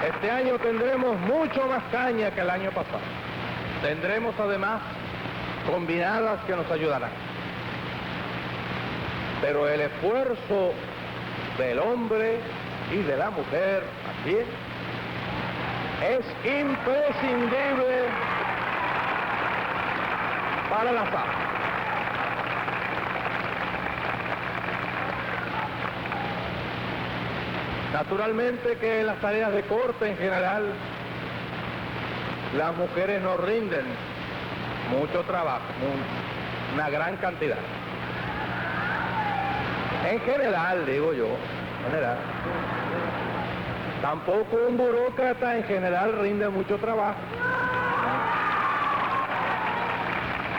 Este año tendremos mucho más caña que el año pasado. Tendremos además combinadas que nos ayudarán. Pero el esfuerzo del hombre y de la mujer también es imprescindible para la zafra. Naturalmente que en las tareas de corte en general las mujeres nos rinden mucho trabajo, una gran cantidad. En general, digo yo, en general. Tampoco un burócrata en general rinde mucho trabajo.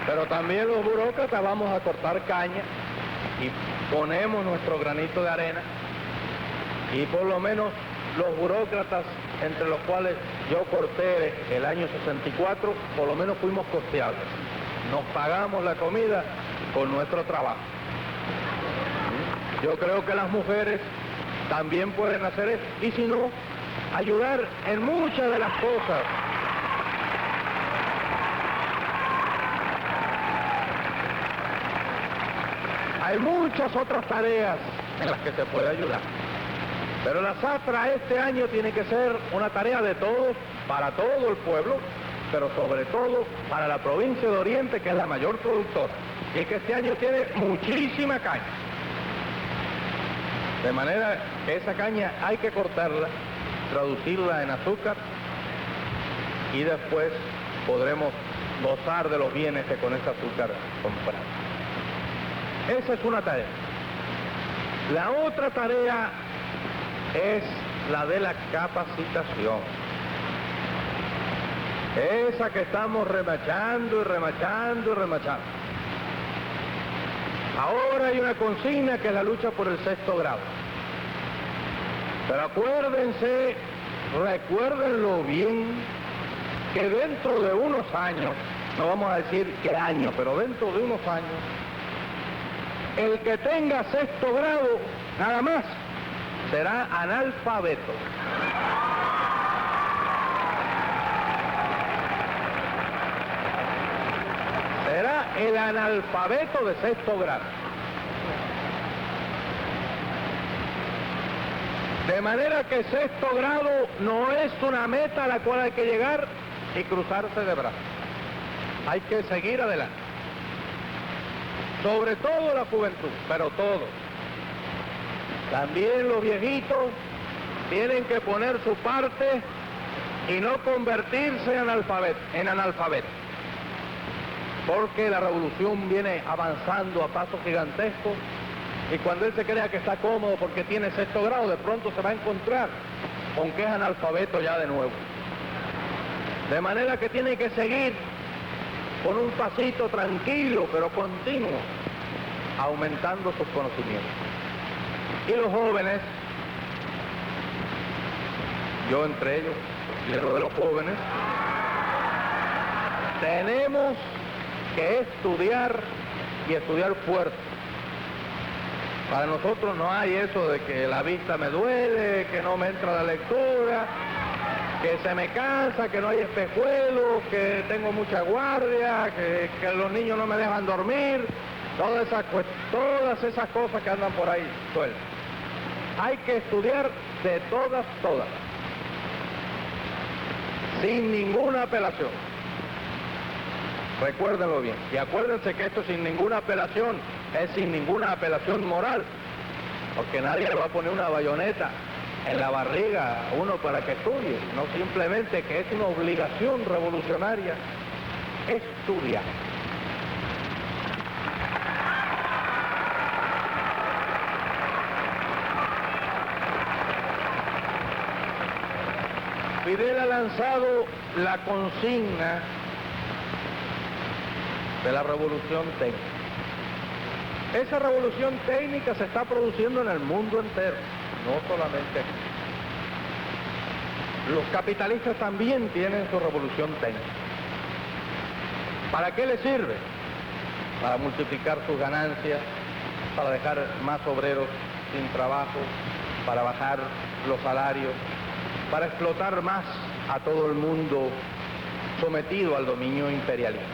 Pero también los burócratas vamos a cortar caña y ponemos nuestro granito de arena. Y por lo menos los burócratas, entre los cuales yo corté el año 64, por lo menos fuimos costeables. Nos pagamos la comida con nuestro trabajo. Yo creo que las mujeres también pueden hacer eso. Y si no, ayudar en muchas de las cosas. Hay muchas otras tareas en las que se puede ayudar. Pero la zafra este año tiene que ser una tarea de todos, para todo el pueblo, pero sobre todo para la provincia de Oriente, que es la mayor productora, y que este año tiene muchísima caña. De manera que esa caña hay que cortarla, traducirla en azúcar, y después podremos gozar de los bienes que con ese azúcar compramos. Esa es una tarea. La otra tarea es la de la capacitación. Esa que estamos remachando y remachando y remachando. Ahora hay una consigna que es la lucha por el 6º grado. Pero acuérdense, recuérdenlo bien, que dentro de unos años, no vamos a decir qué año, pero dentro de unos años, el que tenga 6º grado, nada más, será analfabeto. Será el analfabeto de 6º grado. De manera que 6º grado no es una meta a la cual hay que llegar y cruzarse de brazos. Hay que seguir adelante. Sobre todo la juventud, pero todos. También los viejitos tienen que poner su parte y no convertirse en analfabetos. Porque la revolución viene avanzando a pasos gigantescos y cuando él se crea que está cómodo porque tiene 6º grado, de pronto se va a encontrar con que es analfabeto ya de nuevo. De manera que tiene que seguir con un pasito tranquilo pero continuo, aumentando sus conocimientos. Y los jóvenes, yo entre ellos, dentro de los jóvenes, tenemos que estudiar y estudiar fuerte. Para nosotros no hay eso de que la vista me duele, que no me entra la lectura, que se me cansa, que no hay espejuelos, que tengo mucha guardia, que los niños no me dejan dormir, todas esas cosas que andan por ahí sueltas. Hay que estudiar de todas, sin ninguna apelación. Recuérdenlo bien. Y acuérdense que esto sin ninguna apelación es sin ninguna apelación moral, porque nadie le va a poner una bayoneta en la barriga a uno para que estudie, no simplemente que es una obligación revolucionaria estudiar. Fidel ha lanzado la consigna de la revolución técnica. Esa revolución técnica se está produciendo en el mundo entero, no solamente aquí. Los capitalistas también tienen su revolución técnica. ¿Para qué les sirve? Para multiplicar sus ganancias, para dejar más obreros sin trabajo, para bajar los salarios, para explotar más a todo el mundo sometido al dominio imperialista.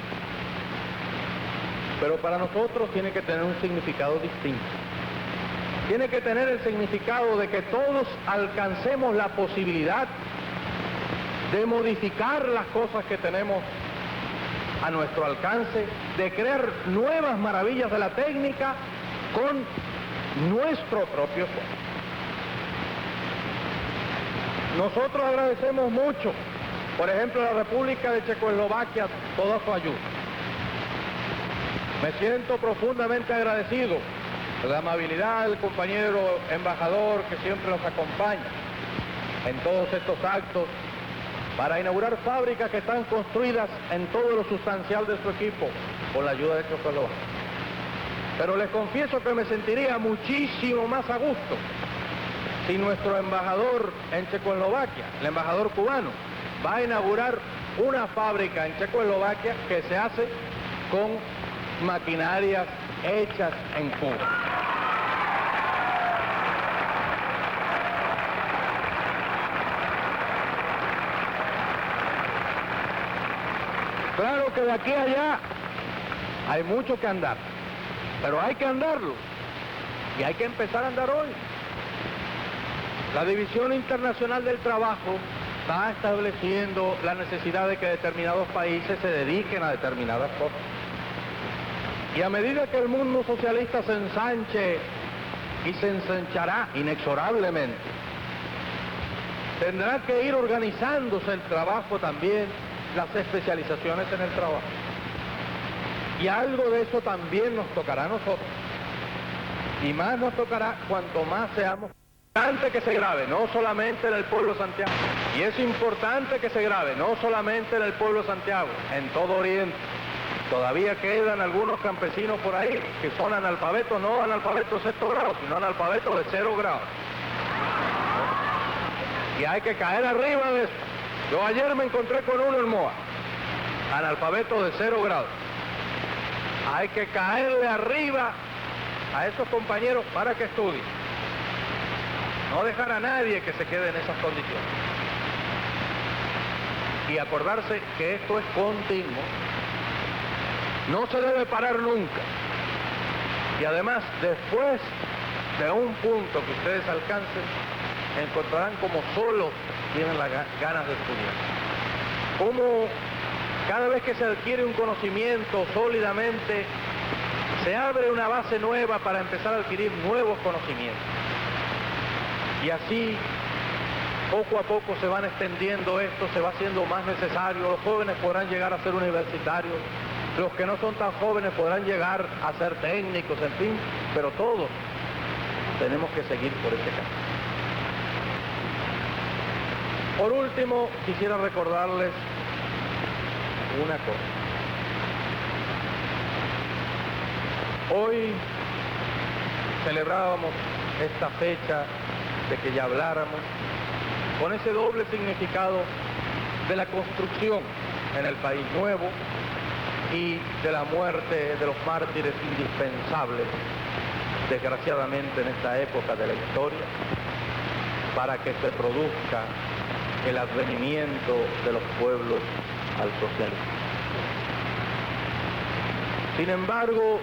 Pero para nosotros tiene que tener un significado distinto. Tiene que tener el significado de que todos alcancemos la posibilidad de modificar las cosas que tenemos a nuestro alcance, de crear nuevas maravillas de la técnica con nuestro propio esfuerzo. Nosotros agradecemos mucho, por ejemplo, a la República de Checoslovaquia, toda su ayuda. Me siento profundamente agradecido de la amabilidad del compañero embajador que siempre nos acompaña en todos estos actos para inaugurar fábricas que están construidas en todo lo sustancial de su equipo con la ayuda de Checoslovaquia. Pero les confieso que me sentiría muchísimo más a gusto si nuestro embajador en Checoslovaquia, el embajador cubano, va a inaugurar una fábrica en Checoslovaquia que se hace con maquinarias hechas en Cuba. Claro que de aquí a allá hay mucho que andar, pero hay que andarlo y hay que empezar a andar hoy. La División Internacional del Trabajo está estableciendo la necesidad de que determinados países se dediquen a determinadas cosas. Y a medida que el mundo socialista se ensanche y se ensanchará inexorablemente, tendrá que ir organizándose el trabajo también, las especializaciones en el trabajo. Y algo de eso también nos tocará a nosotros. Y más nos tocará cuanto más seamos. Es importante que se grabe, no solamente en el pueblo de Santiago. Y es importante que se grabe, no solamente en el pueblo de Santiago, en todo Oriente. Todavía quedan algunos campesinos por ahí que son analfabetos, no analfabetos de 6º grado, sino analfabetos de 0 grado. Y hay que caer arriba de eso. Yo ayer me encontré con uno en Moa, analfabeto de 0 grado. Hay que caerle arriba a esos compañeros para que estudien. No dejar a nadie que se quede en esas condiciones. Y acordarse que esto es continuo. No se debe parar nunca. Y además, después de un punto que ustedes alcancen, encontrarán como solo tienen las ganas de estudiar. Como cada vez que se adquiere un conocimiento sólidamente, se abre una base nueva para empezar a adquirir nuevos conocimientos. Y así, poco a poco se van extendiendo esto, se va haciendo más necesario. Los jóvenes podrán llegar a ser universitarios, los que no son tan jóvenes podrán llegar a ser técnicos, en fin, pero todos tenemos que seguir por ese camino. Por último, quisiera recordarles una cosa. Hoy celebrábamos esta fecha de que ya habláramos, con ese doble significado de la construcción en el país nuevo y de la muerte de los mártires indispensables, desgraciadamente en esta época de la historia, para que se produzca el advenimiento de los pueblos al socialismo. Sin embargo,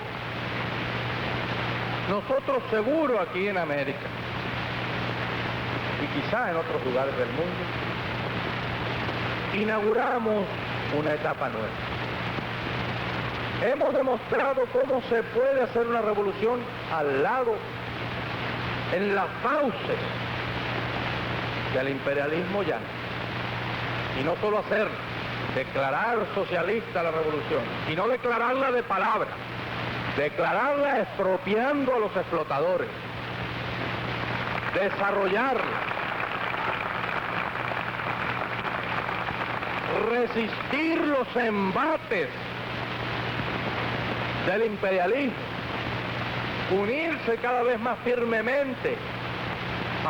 nosotros seguro aquí en América, y quizá en otros lugares del mundo, inauguramos una etapa nueva. Hemos demostrado cómo se puede hacer una revolución al lado, en las fauces del imperialismo llano. Y no solo hacer, declarar socialista la revolución, y no declararla de palabra, declararla expropiando a los explotadores, desarrollarla, resistir los embates del imperialismo, unirse cada vez más firmemente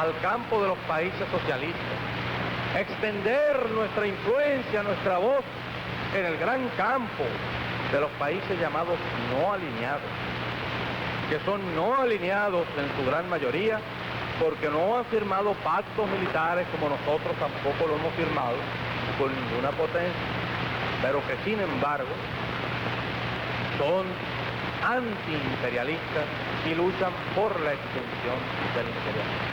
al campo de los países socialistas, extender nuestra influencia, nuestra voz en el gran campo de los países llamados no alineados, que son no alineados en su gran mayoría porque no han firmado pactos militares como nosotros tampoco lo hemos firmado con ninguna potencia, pero que sin embargo son antiimperialistas y luchan por la extensión del imperialismo.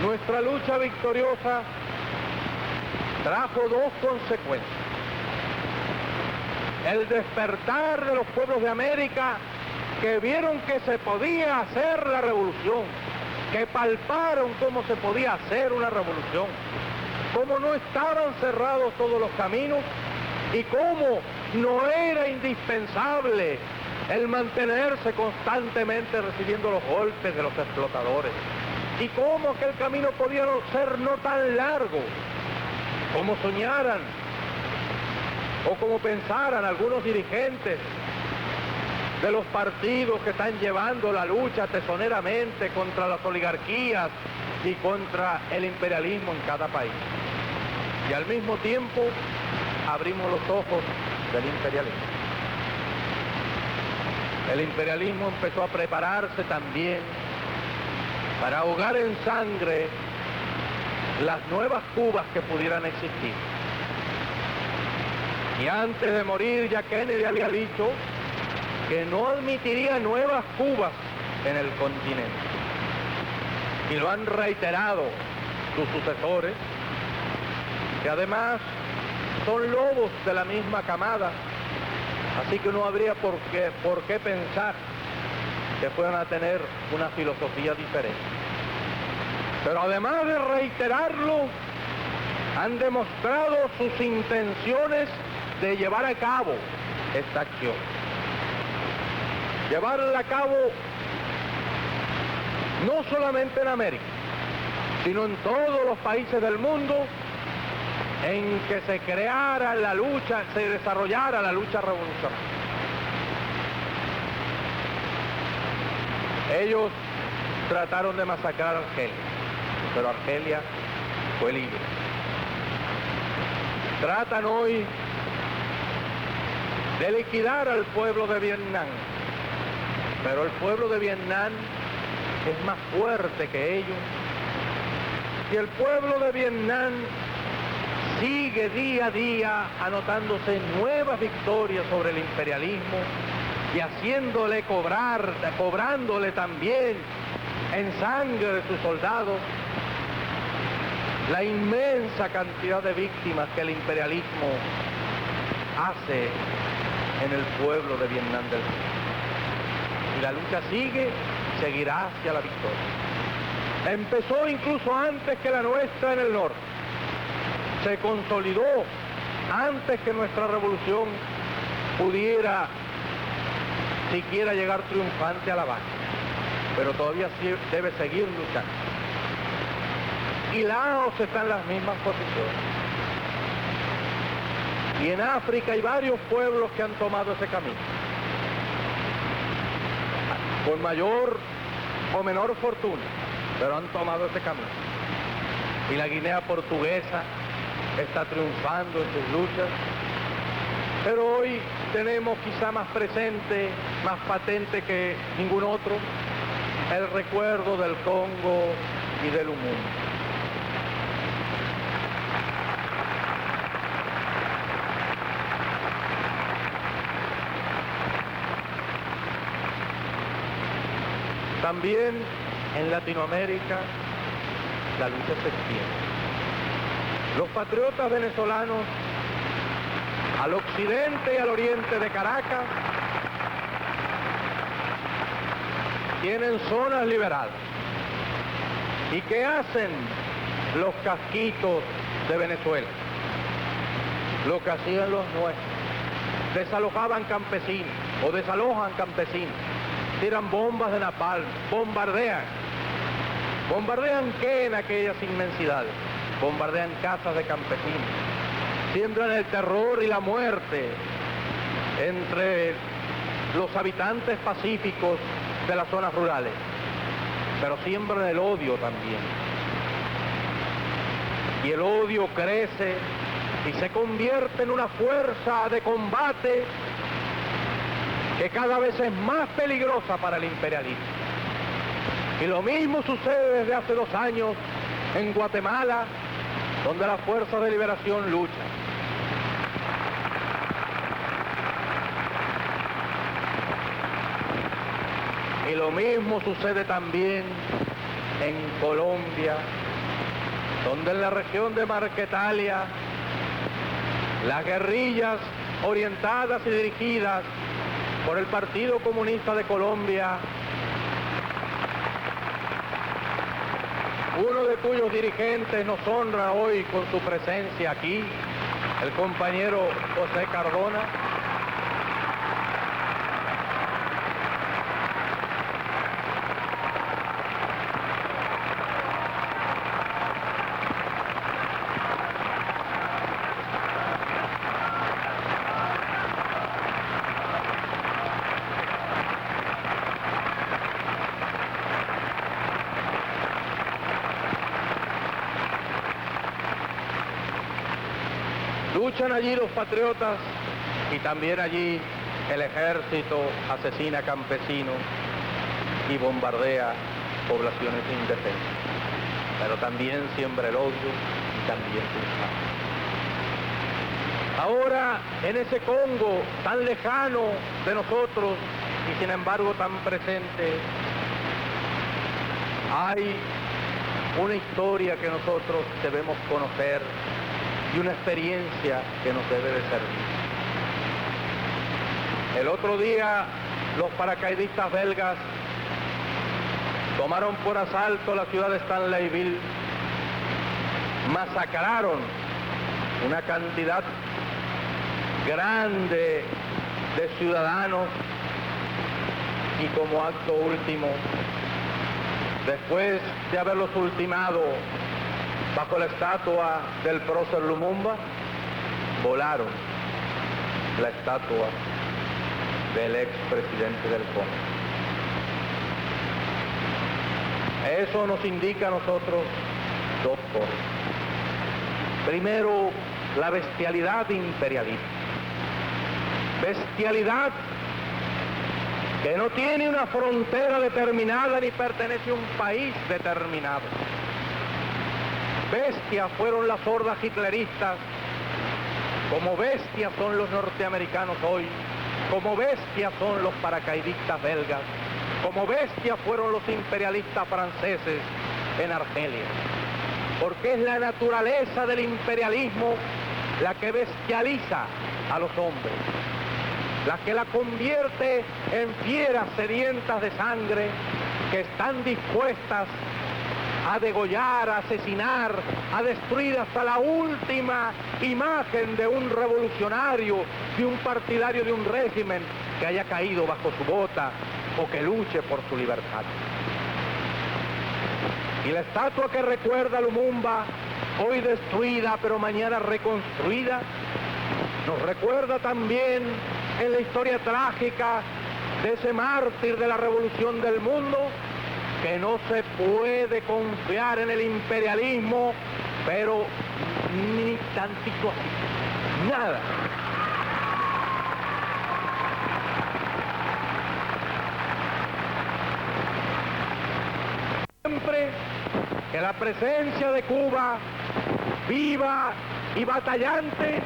Nuestra lucha victoriosa trajo dos consecuencias. El despertar de los pueblos de América, que vieron que se podía hacer la revolución, que palparon cómo se podía hacer una revolución, cómo no estaban cerrados todos los caminos y cómo no era indispensable el mantenerse constantemente recibiendo los golpes de los explotadores, y cómo aquel camino podía ser no tan largo como soñaran o como pensaran algunos dirigentes de los partidos que están llevando la lucha tesoneramente contra las oligarquías y contra el imperialismo en cada país. Y al mismo tiempo abrimos los ojos del imperialismo. El imperialismo empezó a prepararse también para ahogar en sangre las nuevas Cubas que pudieran existir. Y antes de morir ya Kennedy había dicho que no admitiría nuevas Cubas en el continente. Y lo han reiterado sus sucesores, que además son lobos de la misma camada, así que no habría por qué pensar que puedan a tener una filosofía diferente. Pero además de reiterarlo, han demostrado sus intenciones de llevar a cabo esta acción. Llevarla a cabo no solamente en América, sino en todos los países del mundo en que se creara la lucha, se desarrollara la lucha revolucionaria. Ellos trataron de masacrar a Argelia, pero Argelia fue libre. Tratan hoy de liquidar al pueblo de Vietnam, pero el pueblo de Vietnam es más fuerte que ellos, y el pueblo de Vietnam sigue día a día anotándose nuevas victorias sobre el imperialismo y haciéndole cobrándole también en sangre de sus soldados la inmensa cantidad de víctimas que el imperialismo hace en el pueblo de Vietnam del Sur. Y la lucha sigue, seguirá hacia la victoria. Empezó incluso antes que la nuestra en el norte. Se consolidó antes que nuestra revolución pudiera siquiera llegar triunfante a La Habana, pero todavía debe seguir luchando. Y Laos está en las mismas posiciones. Y en África hay varios pueblos que han tomado ese camino, con mayor o menor fortuna, pero han tomado ese camino. Y la Guinea Portuguesa está triunfando en sus luchas, pero hoy tenemos quizá más presente, más patente que ningún otro, el recuerdo del Congo y del Lumumba. También en Latinoamérica la lucha se extiende. Los patriotas venezolanos al occidente y al oriente de Caracas tienen zonas liberadas. ¿Y qué hacen los casquitos de Venezuela? Lo que hacían los nuestros. Desalojaban campesinos o desalojan campesinos. Tiran bombas de napalm, bombardean. ¿Bombardean qué en aquellas inmensidades? Bombardean casas de campesinos. Siembran el terror y la muerte entre los habitantes pacíficos de las zonas rurales, pero siembran el odio también. Y el odio crece y se convierte en una fuerza de combate que cada vez es más peligrosa para el imperialismo. Y lo mismo sucede desde hace 2 años en Guatemala, donde las fuerzas de liberación luchan. Y lo mismo sucede también en Colombia, donde en la región de Marquetalia, las guerrillas orientadas y dirigidas por el Partido Comunista de Colombia, uno de cuyos dirigentes nos honra hoy con su presencia aquí, el compañero José Cardona, luchan allí los patriotas y también allí el ejército asesina campesinos y bombardea poblaciones indefensas. Pero también siembra el odio y también se mata. Ahora, en ese Congo tan lejano de nosotros y sin embargo tan presente, hay una historia que nosotros debemos conocer y una experiencia que nos debe de servir. El otro día los paracaidistas belgas tomaron por asalto la ciudad de Stanleyville, masacraron una cantidad grande de ciudadanos y como acto último, después de haberlos ultimado bajo la estatua del prócer Lumumba, volaron la estatua del expresidente del Congo. Eso nos indica a nosotros 2 cosas. Primero, la bestialidad imperialista. Bestialidad que no tiene una frontera determinada ni pertenece a un país determinado. Bestias fueron las hordas hitleristas, como bestias son los norteamericanos hoy, como bestias son los paracaidistas belgas, como bestias fueron los imperialistas franceses en Argelia. Porque es la naturaleza del imperialismo la que bestializa a los hombres, la que la convierte en fieras sedientas de sangre que están dispuestas a degollar, a asesinar, a destruir hasta la última imagen de un revolucionario, de un partidario de un régimen que haya caído bajo su bota o que luche por su libertad. Y la estatua que recuerda a Lumumba, hoy destruida pero mañana reconstruida, nos recuerda también en la historia trágica de ese mártir de la revolución del mundo, que no se puede confiar en el imperialismo, pero ni tantito así, nada. Siempre que la presencia de Cuba, viva y batallante,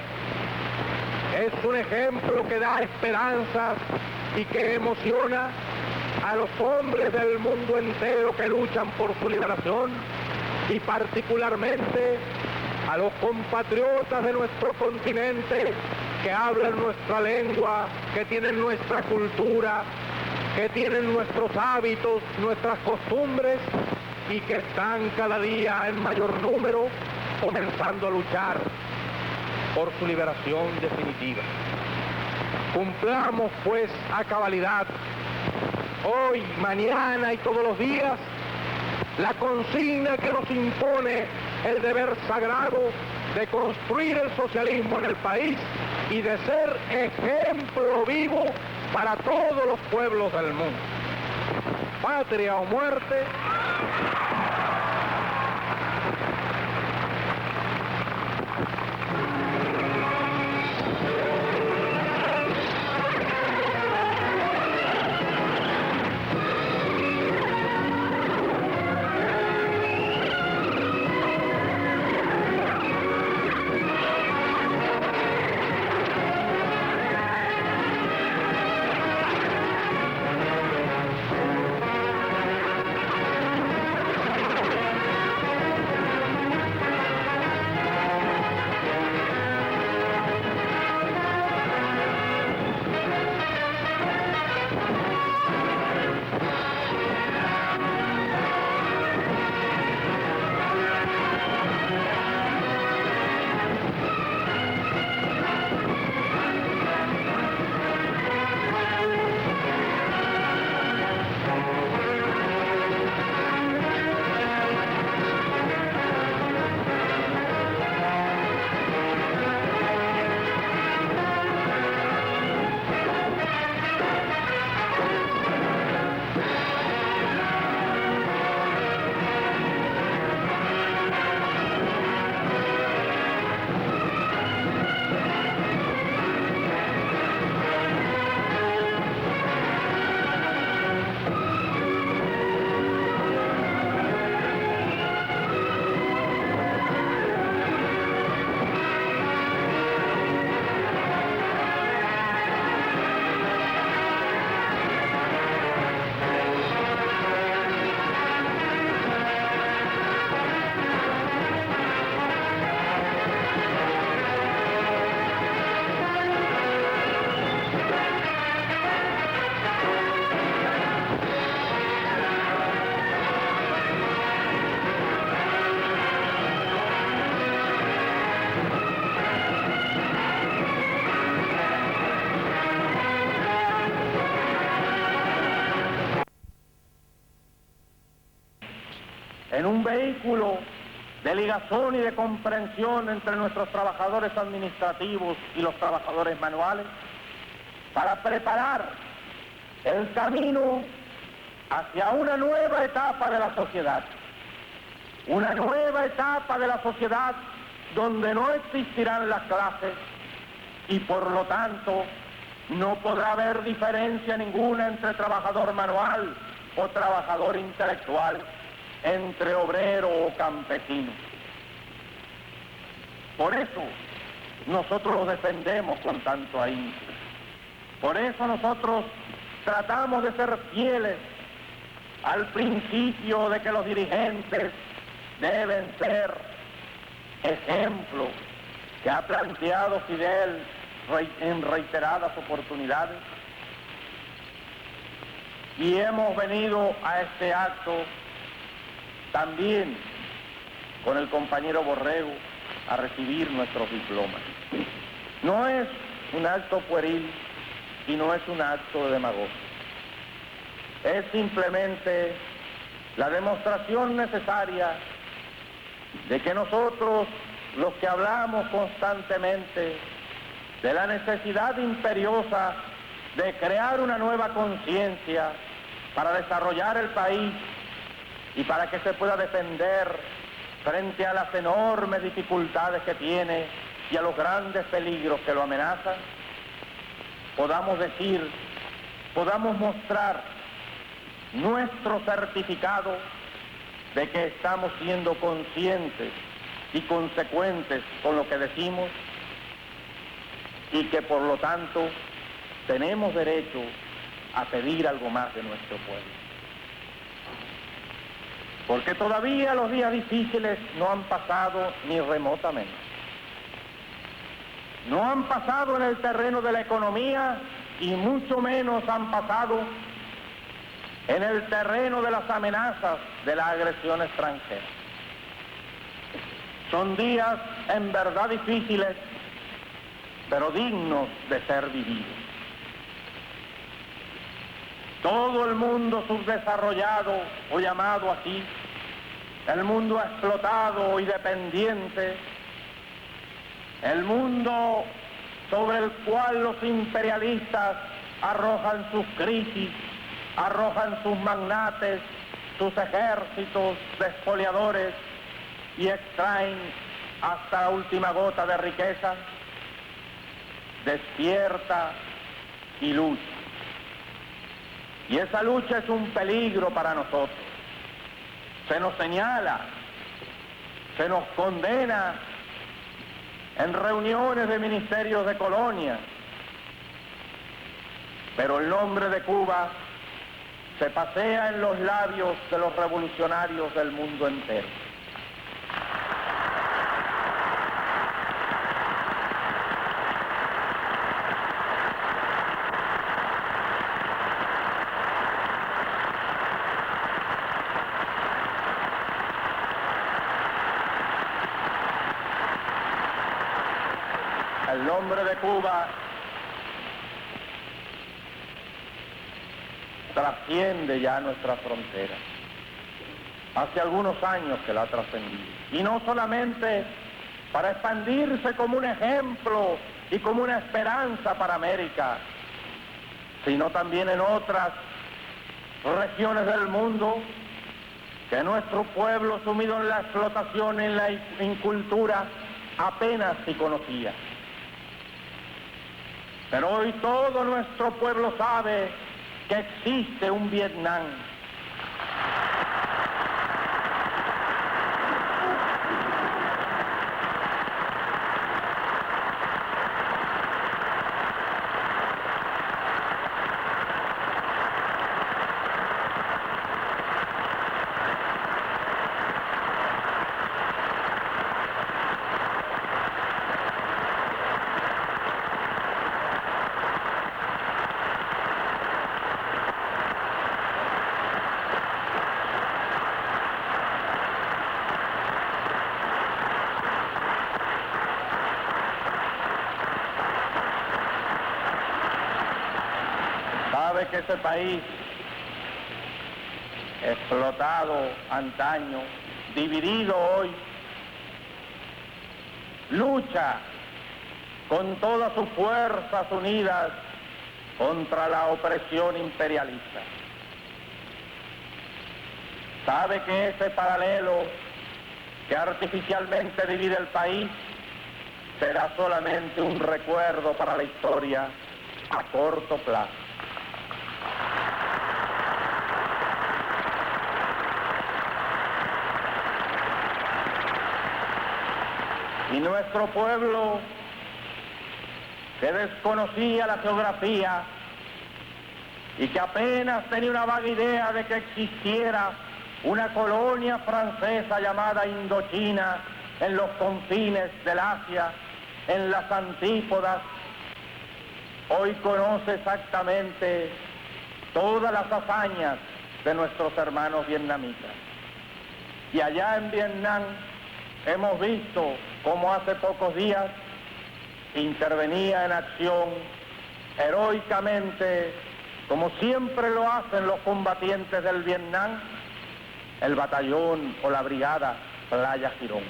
es un ejemplo que da esperanzas y que emociona a los hombres del mundo entero que luchan por su liberación y particularmente a los compatriotas de nuestro continente que hablan nuestra lengua, que tienen nuestra cultura, que tienen nuestros hábitos, nuestras costumbres y que están cada día en mayor número comenzando a luchar por su liberación definitiva. Cumplamos pues a cabalidad hoy, mañana y todos los días la consigna que nos impone el deber sagrado de construir el socialismo en el país y de ser ejemplo vivo para todos los pueblos del mundo. Patria o muerte. en un vehículo de ligazón y de comprensión entre nuestros trabajadores administrativos y los trabajadores manuales, para preparar el camino hacia una nueva etapa de la sociedad. Una nueva etapa de la sociedad donde no existirán las clases y por lo tanto no podrá haber diferencia ninguna entre trabajador manual o trabajador intelectual, entre obrero o campesino. Por eso nosotros lo defendemos con tanto ahínco. Por eso nosotros tratamos de ser fieles al principio de que los dirigentes deben ser ejemplo que ha planteado Fidel en reiteradas oportunidades. Y hemos venido a este acto también con el compañero Borrego a recibir nuestros diplomas. No es un acto pueril y no es un acto de demagogia. Es simplemente la demostración necesaria de que nosotros, los que hablamos constantemente de la necesidad imperiosa de crear una nueva conciencia para desarrollar el país y para que se pueda defender frente a las enormes dificultades que tiene y a los grandes peligros que lo amenazan, podamos decir, podamos mostrar nuestro certificado de que estamos siendo conscientes y consecuentes con lo que decimos y que por lo tanto tenemos derecho a pedir algo más de nuestro pueblo. Porque todavía los días difíciles no han pasado ni remotamente. No han pasado en el terreno de la economía y mucho menos han pasado en el terreno de las amenazas de la agresión extranjera. Son días en verdad difíciles, pero dignos de ser vividos. Todo el mundo subdesarrollado o llamado así, el mundo explotado y dependiente, el mundo sobre el cual los imperialistas arrojan sus crisis, arrojan sus magnates, sus ejércitos despoliadores y extraen hasta la última gota de riqueza, despierta y lucha. Y esa lucha es un peligro para nosotros. Se nos señala, se nos condena en reuniones de ministerios de colonia, pero el nombre de Cuba se pasea en los labios de los revolucionarios del mundo entero. El nombre de Cuba trasciende ya nuestra frontera. Hace algunos años que la ha trascendido. Y no solamente para expandirse como un ejemplo y como una esperanza para América, sino también en otras regiones del mundo que nuestro pueblo, sumido en la explotación, en la incultura, apenas si conocía. Pero hoy todo nuestro pueblo sabe que existe un Vietnam. Sabe que ese país explotado antaño, dividido hoy, lucha con todas sus fuerzas unidas contra la opresión imperialista. Sabe que ese paralelo que artificialmente divide el país será solamente un recuerdo para la historia a corto plazo. Y nuestro pueblo, que desconocía la geografía y que apenas tenía una vaga idea de que existiera una colonia francesa llamada Indochina en los confines del Asia, en las antípodas, hoy conoce exactamente todas las hazañas de nuestros hermanos vietnamitas. Y allá en Vietnam hemos visto cómo hace pocos días intervenía en acción heroicamente, como siempre lo hacen los combatientes del Vietnam, el batallón o la brigada Playa Girón.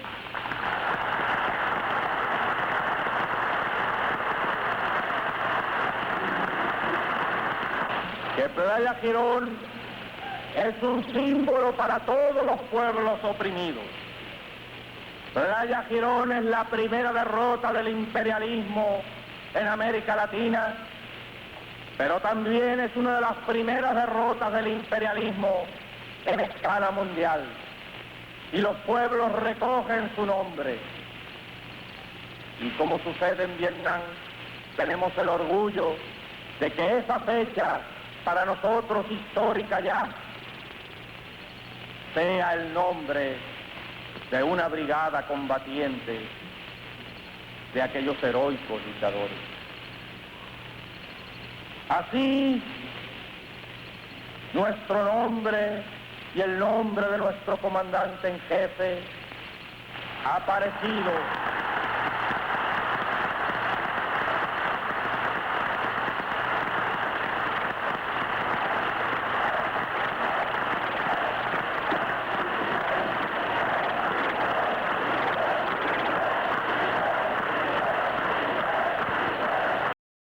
Que Playa Girón es un símbolo para todos los pueblos oprimidos. Playa Girón es la primera derrota del imperialismo en América Latina, pero también es una de las primeras derrotas del imperialismo en escala mundial. Y los pueblos recogen su nombre. Y como sucede en Vietnam, tenemos el orgullo de que esa fecha, para nosotros histórica ya, sea el nombre de una brigada combatiente de aquellos heroicos luchadores. Así, nuestro nombre y el nombre de nuestro comandante en jefe ha aparecido